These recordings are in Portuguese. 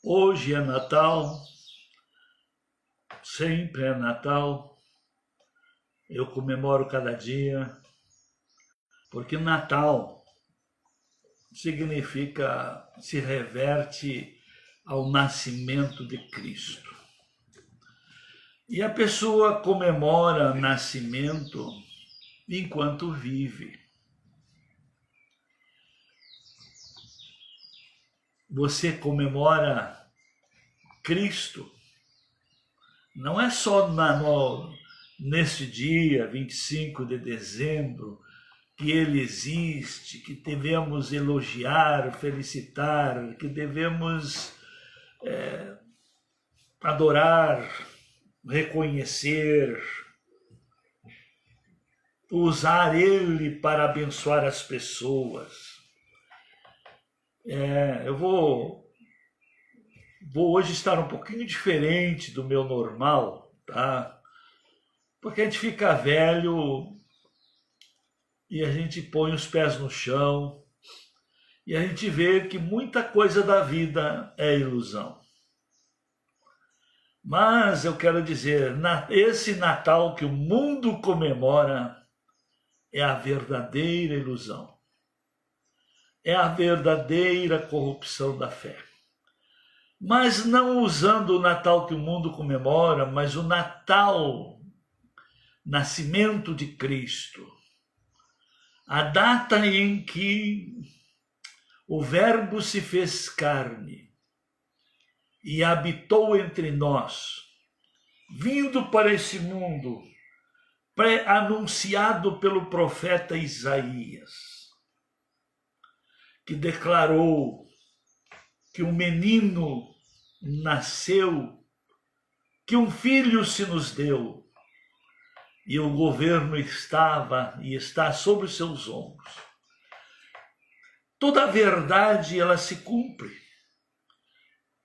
Hoje é Natal, sempre é Natal. Eu comemoro cada dia, porque Natal significa, se reverte ao nascimento de Cristo. E a pessoa comemora nascimento enquanto vive. Você comemora Cristo, não é só neste dia, 25 de dezembro, que Ele existe, que devemos elogiar, felicitar, que devemos adorar, reconhecer, usar Ele para abençoar as pessoas. Eu vou hoje estar um pouquinho diferente do meu normal, tá? Porque a gente fica velho e a gente põe os pés no chão e a gente vê que muita coisa da vida é ilusão. Mas eu quero dizer, esse Natal que o mundo comemora é a verdadeira ilusão. É a verdadeira corrupção da fé. Mas não usando o Natal que o mundo comemora, mas o Natal, nascimento de Cristo. A data em que o Verbo se fez carne e habitou entre nós, vindo para esse mundo, pré-anunciado pelo profeta Isaías, que declarou que um menino nasceu, que um filho se nos deu, e o governo estava e está sobre os seus ombros. Toda a verdade, ela se cumpre.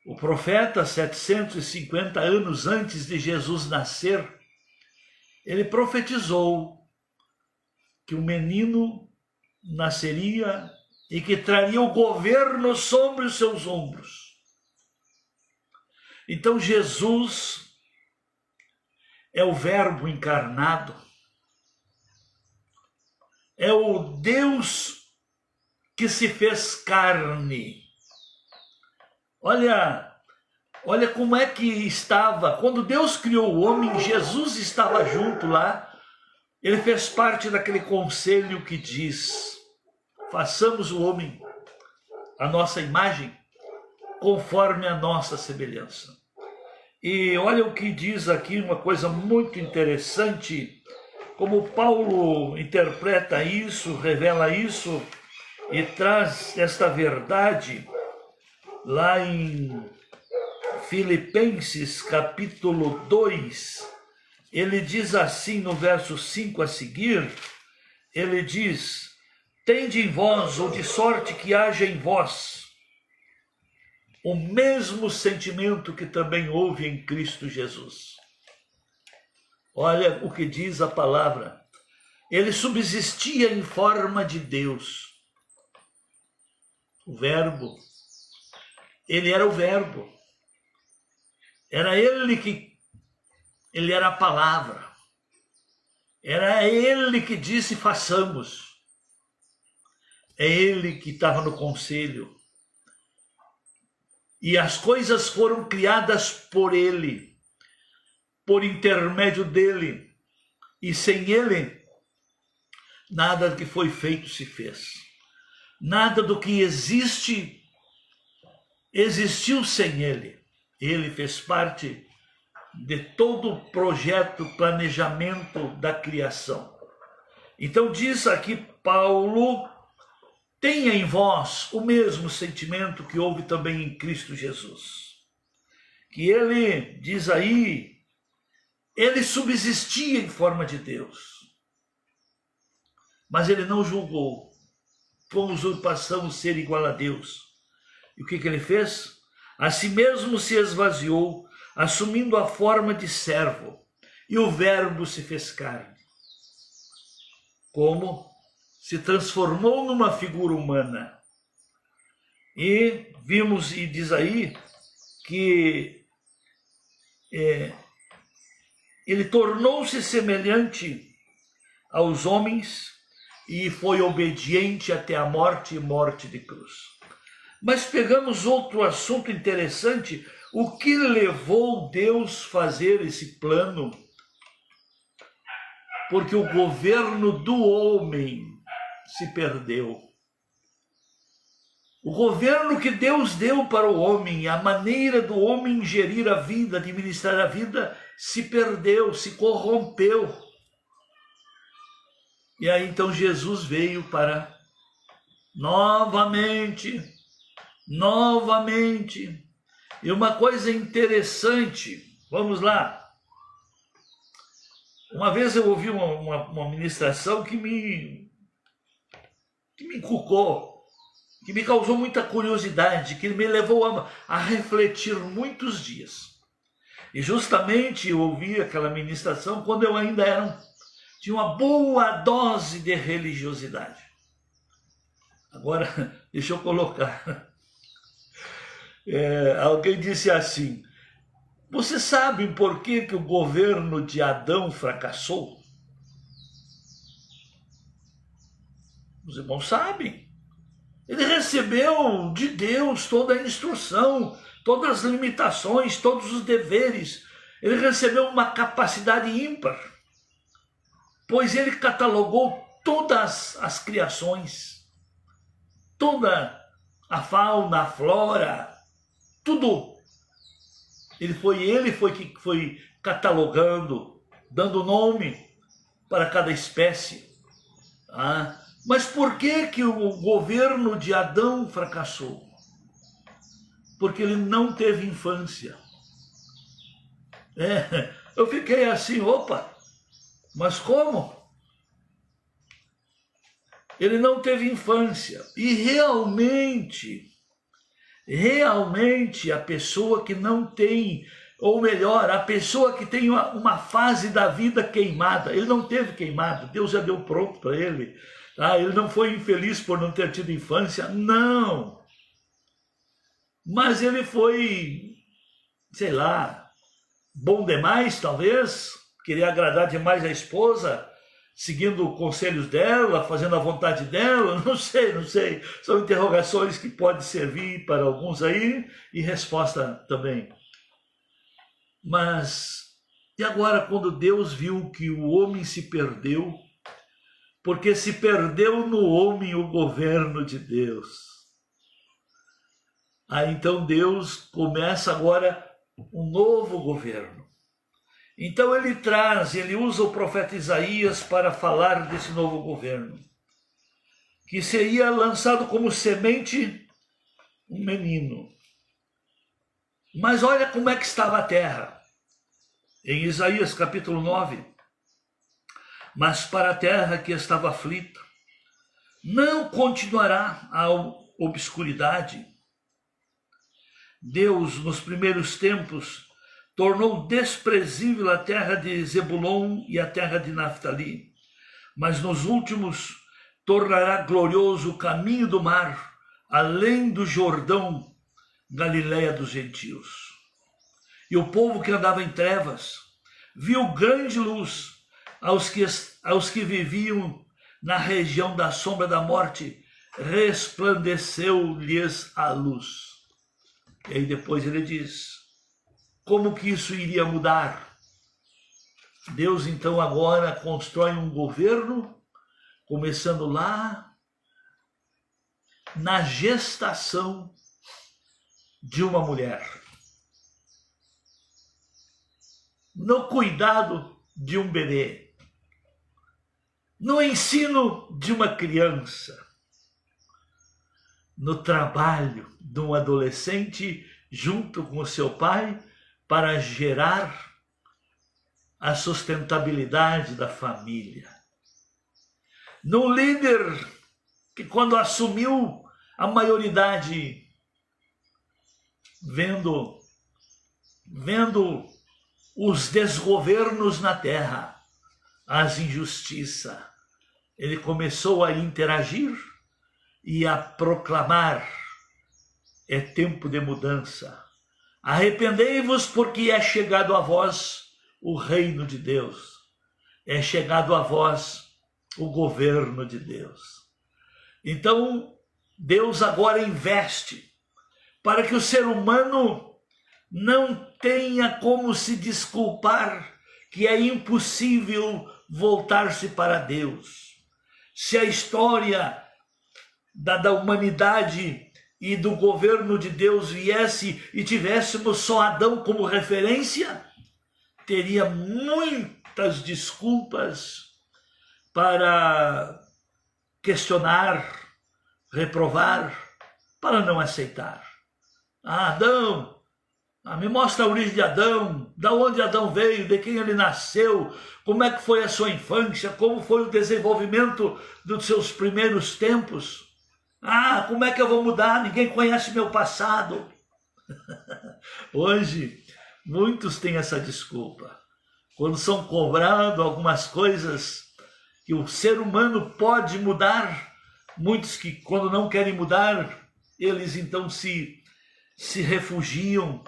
O profeta, 750 anos antes de Jesus nascer, ele profetizou que o menino nasceria e que traria o governo sobre os seus ombros. Então Jesus é o Verbo encarnado, é o Deus que se fez carne. Olha como é que estava, quando Deus criou o homem, Jesus estava junto lá, ele fez parte daquele conselho que diz: façamos o homem a nossa imagem, conforme a nossa semelhança. E olha o que diz aqui, uma coisa muito interessante, como Paulo interpreta isso, revela isso, e traz esta verdade lá em Filipenses capítulo 2, ele diz assim no verso 5 a seguir, ele diz: tende em vós, ou de sorte que haja em vós, o mesmo sentimento que também houve em Cristo Jesus. Olha o que diz a palavra. Ele subsistia em forma de Deus. O Verbo. Ele era o Verbo. Era ele era a palavra. Era ele que disse façamos. É ele que estava no conselho. E as coisas foram criadas por ele, por intermédio dele. E sem ele, nada do que foi feito se fez. Nada do que existe, existiu sem ele. Ele fez parte de todo o projeto, planejamento da criação. Então diz aqui Paulo: tenha em vós o mesmo sentimento que houve também em Cristo Jesus. Que ele, diz aí, ele subsistia em forma de Deus. Mas ele não julgou com usurpação ser igual a Deus. E o que ele fez? A si mesmo se esvaziou, assumindo a forma de servo. E o Verbo se fez carne. Como? Se transformou numa figura humana. E vimos, e diz aí, que ele tornou-se semelhante aos homens e foi obediente até a morte e morte de cruz. Mas pegamos outro assunto interessante, o que levou Deus a fazer esse plano? Porque o governo do homem se perdeu. O governo que Deus deu para o homem, a maneira do homem gerir a vida, administrar a vida, se perdeu, se corrompeu. E aí então Jesus veio para novamente. E uma coisa interessante, vamos lá. Uma vez eu ouvi uma ministração que me inculcou, que me causou muita curiosidade, que me levou a refletir muitos dias. E justamente eu ouvi aquela ministração quando eu ainda tinha uma boa dose de religiosidade. Agora, deixa eu colocar. Alguém disse assim: vocês sabem por que o governo de Adão fracassou? Os irmãos sabem. Ele recebeu de Deus toda a instrução, todas as limitações, todos os deveres. Ele recebeu uma capacidade ímpar, pois ele catalogou todas as criações, toda a fauna, a flora, tudo. Ele foi que foi catalogando, dando nome para cada espécie. Mas por que o governo de Adão fracassou? Porque ele não teve infância. Eu fiquei assim, opa, mas como? Ele não teve infância. E realmente a pessoa que não tem, ou melhor, a pessoa que tem uma fase da vida queimada, ele não teve queimado, Deus já deu pronto para ele. Ele não foi infeliz por não ter tido infância, não. Mas ele foi, sei lá, bom demais, talvez, queria agradar demais a esposa, seguindo conselhos dela, fazendo a vontade dela, não sei. São interrogações que podem servir para alguns aí e resposta também. Mas, e agora quando Deus viu que o homem se perdeu, porque se perdeu no homem o governo de Deus. Aí então Deus começa agora um novo governo. Então ele usa o profeta Isaías para falar desse novo governo, que seria lançado como semente um menino. Mas olha como é que estava a terra. Em Isaías capítulo 9, mas para a terra que estava aflita, não continuará a obscuridade. Deus, nos primeiros tempos, tornou desprezível a terra de Zebulon e a terra de Naftali, mas nos últimos tornará glorioso o caminho do mar, além do Jordão, Galileia dos gentios. E o povo que andava em trevas viu grande luz. Aos que viviam na região da sombra da morte, resplandeceu-lhes a luz. E aí depois ele diz, como que isso iria mudar? Deus então agora constrói um governo, começando lá na gestação de uma mulher, no cuidado de um bebê, no ensino de uma criança, no trabalho de um adolescente junto com o seu pai para gerar a sustentabilidade da família. No líder que quando assumiu a maioridade, vendo os desgovernos na terra, as injustiças, ele começou a interagir e a proclamar: é tempo de mudança, Arrependei-vos, porque é chegado a vós o reino de Deus. É chegado a vós o governo de Deus. Então, Deus agora investe para que o ser humano não tenha como se desculpar que é impossível voltar-se para Deus. Se a história da humanidade e do governo de Deus viesse e tivéssemos só Adão como referência, teria muitas desculpas para questionar, reprovar, para não aceitar. Adão, me mostra a origem de Adão, da onde Adão veio, de quem ele nasceu, como é que foi a sua infância, como foi o desenvolvimento dos seus primeiros tempos. Como é que eu vou mudar? Ninguém conhece meu passado. Hoje, muitos têm essa desculpa. Quando são cobrados algumas coisas que o ser humano pode mudar, muitos que quando não querem mudar, eles então se refugiam,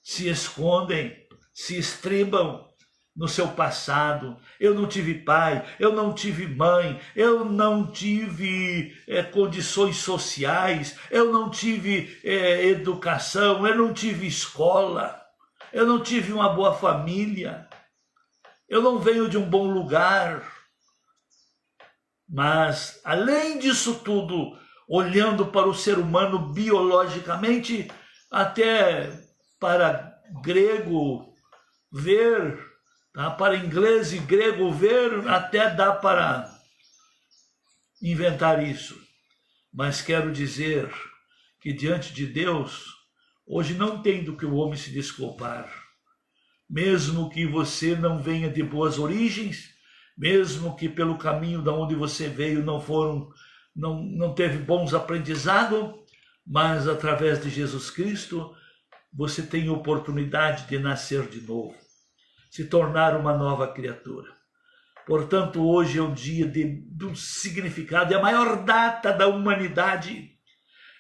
se escondem, se estribam no seu passado. Eu não tive pai, eu não tive mãe, eu não tive condições sociais, eu não tive educação, eu não tive escola, eu não tive uma boa família, eu não venho de um bom lugar. Mas, além disso tudo, olhando para o ser humano biologicamente, até para grego ver, para inglês e grego ver, até dá para inventar isso. Mas quero dizer que diante de Deus, hoje não tem do que o homem se desculpar. Mesmo que você não venha de boas origens, mesmo que pelo caminho da onde você veio não teve bons aprendizados, mas através de Jesus Cristo, você tem oportunidade de nascer de novo, se tornar uma nova criatura. Portanto, hoje é o dia do significado, é a maior data da humanidade,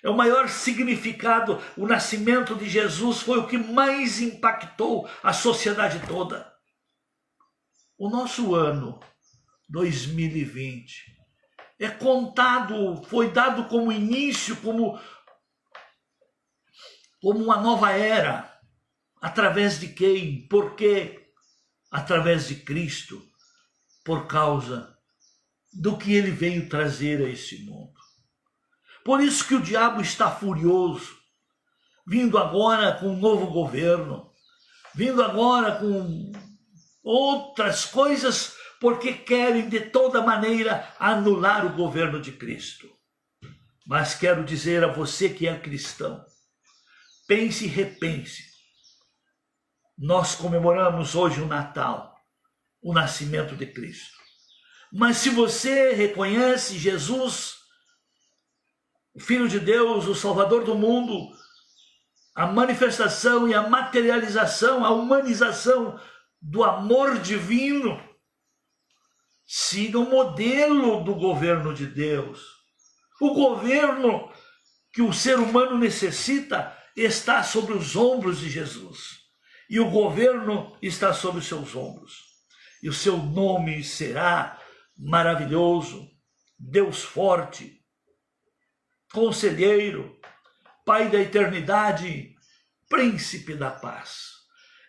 é o maior significado. O nascimento de Jesus foi o que mais impactou a sociedade toda. O nosso ano 2020 é contado, foi dado como início, como uma nova era. Através de quem? Por quê? Através de Cristo, por causa do que ele veio trazer a esse mundo. Por isso que o diabo está furioso, vindo agora com um novo governo, vindo agora com outras coisas, porque querem de toda maneira anular o governo de Cristo. Mas quero dizer a você que é cristão, pense e repense. Nós comemoramos hoje o Natal, o nascimento de Cristo. Mas se você reconhece Jesus, o Filho de Deus, o Salvador do mundo, a manifestação e a materialização, a humanização do amor divino, siga o modelo do governo de Deus. O governo que o ser humano necessita está sobre os ombros de Jesus. E o governo está sobre os seus ombros. E o seu nome será maravilhoso, Deus forte, Conselheiro, Pai da eternidade, Príncipe da paz.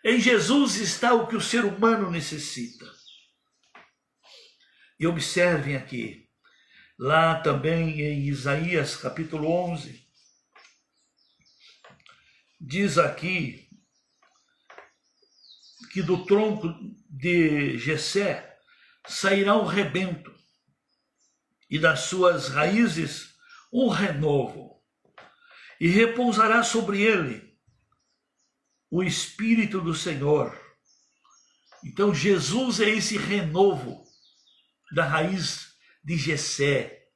Em Jesus está o que o ser humano necessita. E observem aqui, lá também em Isaías capítulo 11, diz aqui que do tronco de Jessé sairá um rebento, e das suas raízes um renovo, e repousará sobre ele o Espírito do Senhor. Então Jesus é esse renovo da raiz de Jessé.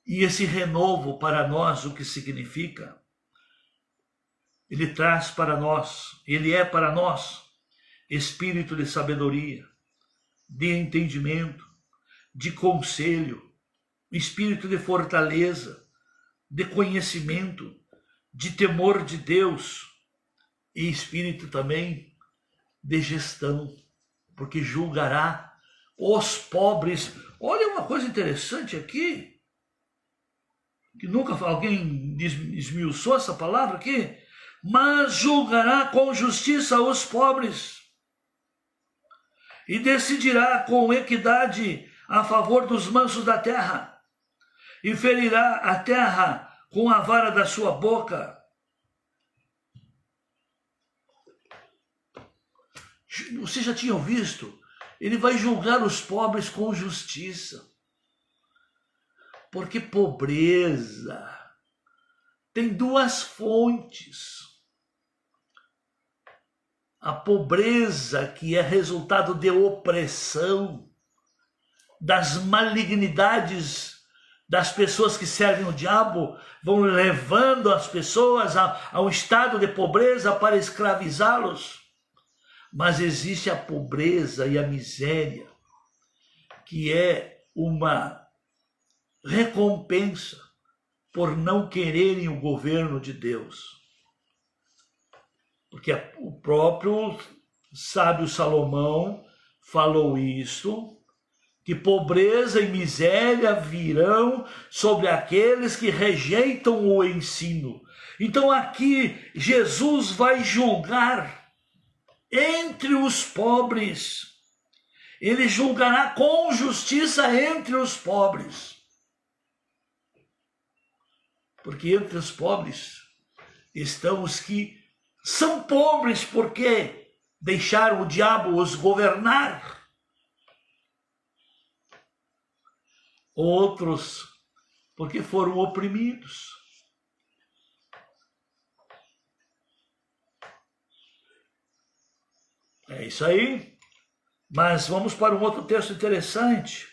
E esse renovo para nós, o que significa? Ele traz para nós, ele é para nós, espírito de sabedoria, de entendimento, de conselho, espírito de fortaleza, de conhecimento, de temor de Deus e espírito também de gestão, porque julgará os pobres. Olha uma coisa interessante aqui, que nunca alguém esmiuçou essa palavra aqui, mas julgará com justiça os pobres e decidirá com equidade a favor dos mansos da terra e ferirá a terra com a vara da sua boca. Vocês já tinham visto? Ele vai julgar os pobres com justiça. Porque pobreza tem duas fontes. A pobreza, que é resultado de opressão, das malignidades das pessoas que servem o diabo, vão levando as pessoas a um estado de pobreza para escravizá-los. Mas existe a pobreza e a miséria, que é uma recompensa por não quererem o governo de Deus. Porque o próprio sábio Salomão falou isso, que pobreza e miséria virão sobre aqueles que rejeitam o ensino. Então aqui Jesus vai julgar entre os pobres. Ele julgará com justiça entre os pobres. Porque entre os pobres estão os que são pobres porque deixaram o diabo os governar. Outros porque foram oprimidos. É isso aí. Mas vamos para um outro texto interessante.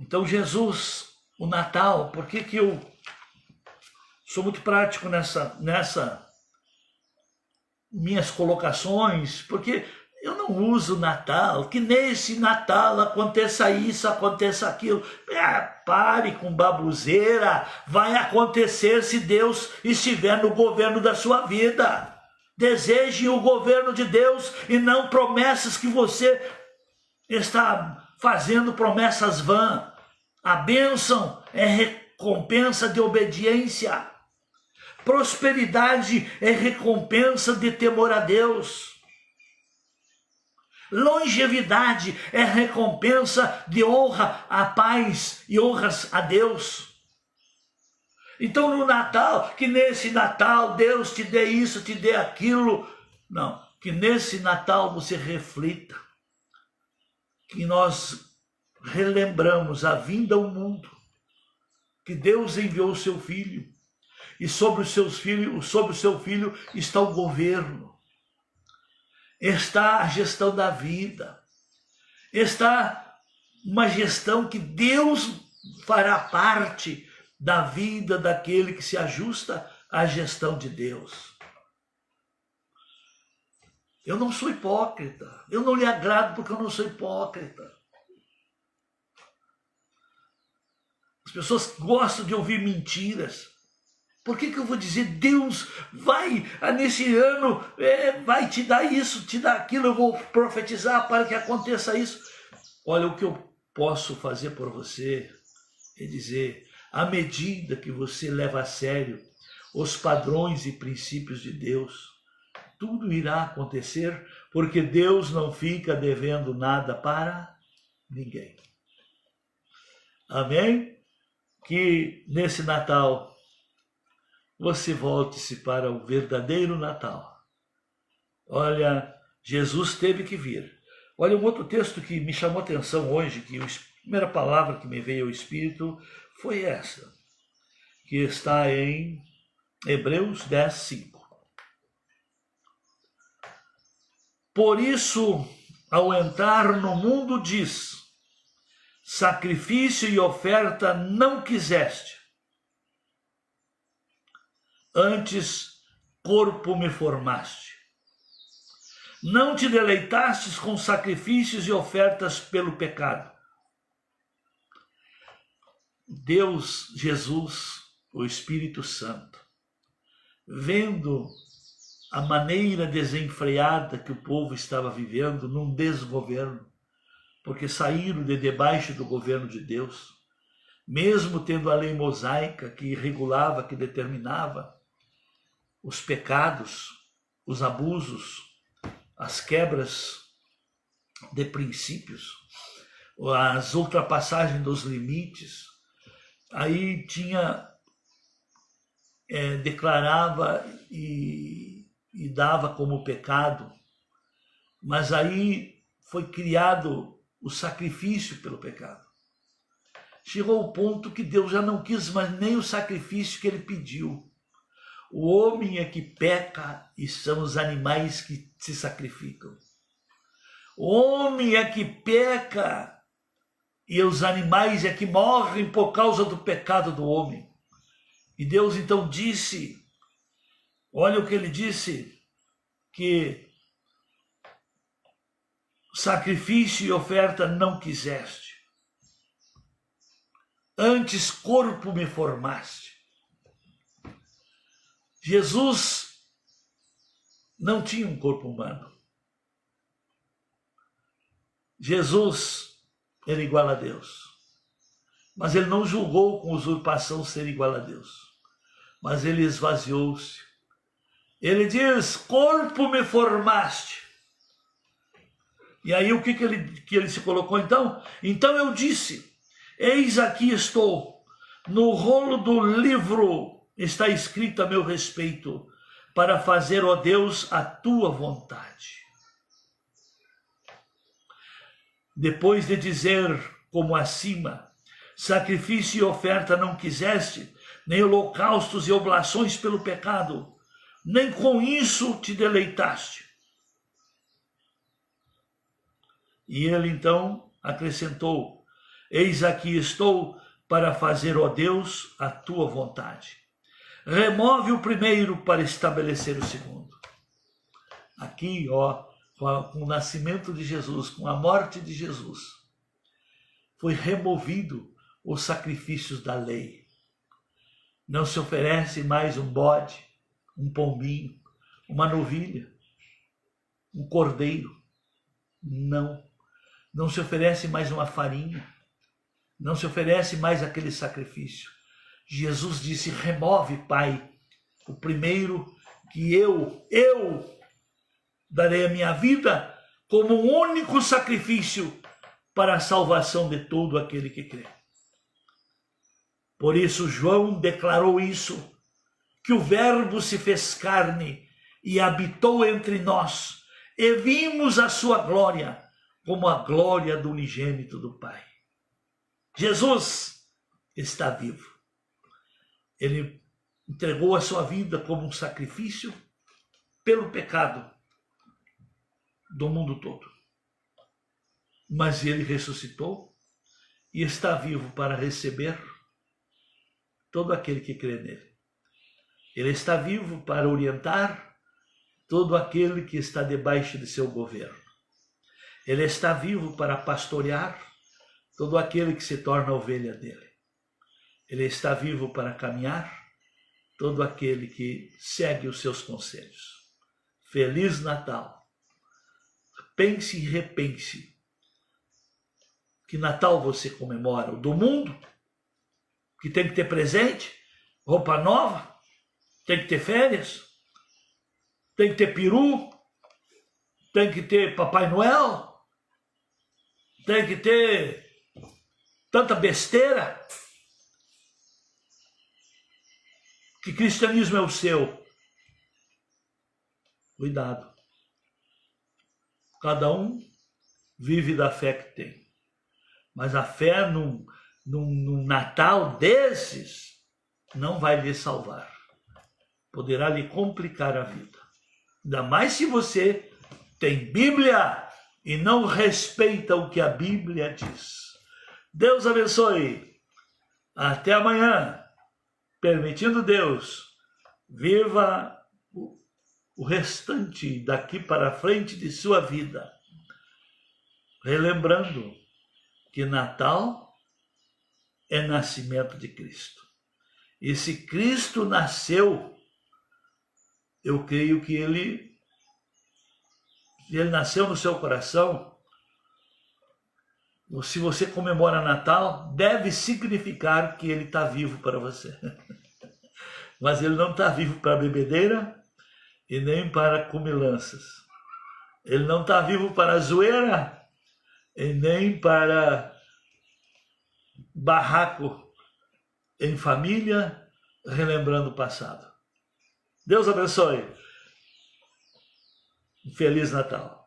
Então Jesus, o Natal, por que eu sou muito prático nessa minhas colocações? Porque eu não uso Natal, que nesse Natal aconteça isso, aconteça aquilo. Pare com baboseira, vai acontecer se Deus estiver no governo da sua vida. Deseje o governo de Deus e não promessas que você está fazendo, promessas vãs. A bênção é recompensa de obediência. Prosperidade é recompensa de temor a Deus. Longevidade é recompensa de honra à paz e honras a Deus. Então no Natal, que nesse Natal Deus te dê isso, te dê aquilo. Não, que nesse Natal você reflita que nós relembramos a vinda ao mundo, que Deus enviou o seu Filho, e sobre o seu filho está o governo, está a gestão da vida, está uma gestão que Deus fará parte da vida daquele que se ajusta à gestão de Deus. Eu não sou hipócrita, eu não lhe agrado porque eu não sou hipócrita. As pessoas gostam de ouvir mentiras. Por que eu vou dizer, Deus vai, nesse ano, vai te dar isso, te dar aquilo, eu vou profetizar para que aconteça isso? Olha, o que eu posso fazer por você é dizer, à medida que você leva a sério os padrões e princípios de Deus, tudo irá acontecer, porque Deus não fica devendo nada para ninguém. Amém? Que nesse Natal você volte-se para o verdadeiro Natal. Olha, Jesus teve que vir. Olha, um outro texto que me chamou a atenção hoje, que a primeira palavra que me veio ao Espírito foi essa, que está em Hebreus 10, 5. Por isso, ao entrar no mundo, diz, sacrifício e oferta não quiseste, antes corpo me formaste. Não te deleitastes com sacrifícios e ofertas pelo pecado. Deus, Jesus, o Espírito Santo, vendo a maneira desenfreada que o povo estava vivendo num desgoverno, porque saíram de debaixo do governo de Deus, mesmo tendo a lei mosaica que regulava, que determinava os pecados, os abusos, as quebras de princípios, as ultrapassagens dos limites. Aí declarava e dava como pecado, mas aí foi criado o sacrifício pelo pecado. Chegou ao ponto que Deus já não quis mais nem o sacrifício que ele pediu. O homem é que peca e são os animais que se sacrificam. O homem é que peca e os animais é que morrem por causa do pecado do homem. E Deus então disse, olha o que ele disse, que sacrifício e oferta não quiseste, antes corpo me formaste. Jesus não tinha um corpo humano. Jesus era igual a Deus. Mas ele não julgou com usurpação ser igual a Deus. Mas ele esvaziou-se. Ele diz, corpo me formaste. E aí o que ele se colocou então? Então eu disse, eis aqui estou, no rolo do livro está escrito a meu respeito, para fazer, ó Deus, a tua vontade. Depois de dizer, como acima, sacrifício e oferta não quiseste, nem holocaustos e oblações pelo pecado, nem com isso te deleitaste. E ele então acrescentou, eis aqui estou para fazer, ó Deus, a tua vontade. Remove o primeiro para estabelecer o segundo. Aqui, com o nascimento de Jesus, com a morte de Jesus, foi removido os sacrifícios da lei. Não se oferece mais um bode, um pombinho, uma novilha, um cordeiro. Não se oferece mais uma farinha. Não se oferece mais aquele sacrifício. Jesus disse, remove, Pai, o primeiro que eu darei a minha vida como um único sacrifício para a salvação de todo aquele que crê. Por isso João declarou isso, que o Verbo se fez carne e habitou entre nós, e vimos a sua glória, como a glória do unigênito do Pai. Jesus está vivo. Ele entregou a sua vida como um sacrifício pelo pecado do mundo todo. Mas ele ressuscitou e está vivo para receber todo aquele que crê nele. Ele está vivo para orientar todo aquele que está debaixo de seu governo. Ele está vivo para pastorear todo aquele que se torna ovelha dele. Ele está vivo para caminhar todo aquele que segue os seus conselhos. Feliz Natal. Pense e repense. Que Natal você comemora? O do mundo? Que tem que ter presente? Roupa nova? Tem que ter férias? Tem que ter peru? Tem que ter Papai Noel? Tem que ter tanta besteira? Que cristianismo é o seu? Cuidado. Cada um vive da fé que tem. Mas a fé num Natal desses não vai lhe salvar. Poderá lhe complicar a vida. Ainda mais se você tem Bíblia e não respeita o que a Bíblia diz. Deus abençoe. Até amanhã. Permitindo Deus, viva o restante daqui para frente de sua vida, relembrando que Natal é nascimento de Cristo. E se Cristo nasceu, eu creio que ele nasceu no seu coração. Se você comemora Natal, deve significar que ele está vivo para você. Mas ele não está vivo para bebedeira e nem para comilanças. Ele não está vivo para zoeira e nem para barraco em família, relembrando o passado. Deus abençoe. Feliz Natal.